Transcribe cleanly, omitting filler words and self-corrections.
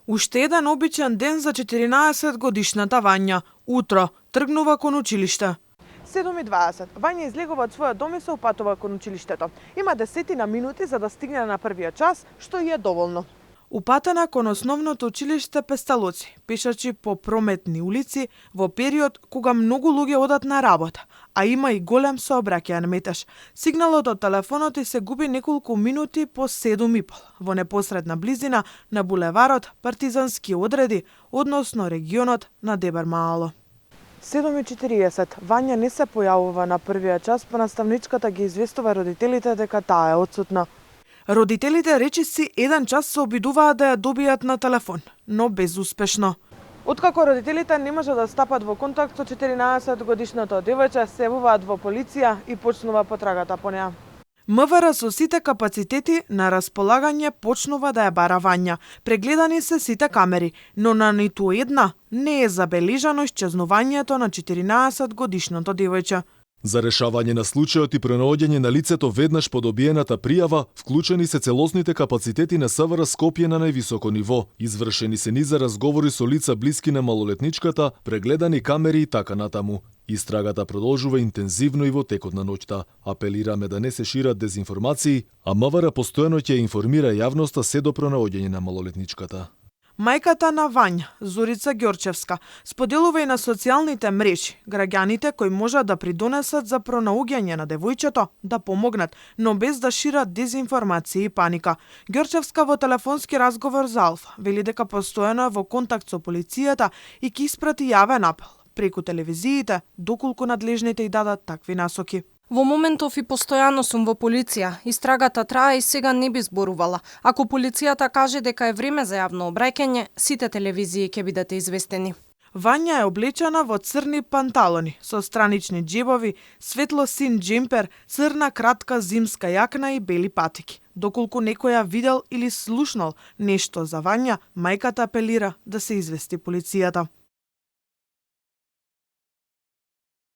Уште еден обичен ден за 14-годишната Вања. Утро тргнува кон училиште. 7:20. Вања излегува од својот дом и се упатува кон училиштето. Има 10 минути за да стигне на првиот час, што и е доволно. Упатена кон основното училиште Песталоци, пешачи по прометни улици во период кога многу луѓе одат на работа, а има и голем сообраќајен метеж. Сигналот од телефонот и се губи неколку минути по 7:30 во непосредна близина на булеварот Партизански одреди, односно регионот на Дебармаало. 7:40. Вања не се појавува на првиот час, па наставничката ги известува родителите дека таа е отсутна. Родителите речиси еден час се обидуваат да ја добијат на телефон, но безуспешно. Откако родителите не можат да стапат во контакт со 14-годишното девојче, се јавуваат во полиција и почнува потрагата по неа. МВР со сите капацитети на располагање почнува да ја бара Вања. Прегледани се сите камери, но на ниту една не е забележано исчезнувањето на 14-годишното девојче. За решавање на случајот и пронаоѓање на лицето веднаш по добиената пријава, вклучени се целосните капацитети на СВР Скопје на највисоко ниво. Извршени се низа разговори со лица блиски на малолетничката, прегледани камери и така натаму. Истрагата продолжува интензивно и во текот на ноќта. Апелираме да не се шират дезинформации, а МВР постојано ќе информира јавноста се до пронаоѓање на малолетничката. Мајката на Вања, Зорица Ѓорчевска, споделува и на социјалните мрежи граѓаните кои можат да придонесат за пронаоѓање на девојчето да помогнат, но без да шират дезинформации и паника. Ѓорчевска во телефонски разговор за Алфа вели дека постојано е во контакт со полицијата и ќе испрати јавен апел преку телевизиите доколку надлежните ѝ дадат такви насоки. Во моментов и постојано сум во полиција. Истрагата трае и сега не би зборувала. Ако полицијата каже дека е време за јавно обраќање, сите телевизии ќе бидете известени. Вања е облечена во црни панталони со странични џебови, светло-син џемпер, црна кратка зимска јакна и бели патики. Доколку некој ја видел или слушнал нешто за Вања, мајката апелира да се извести полицијата.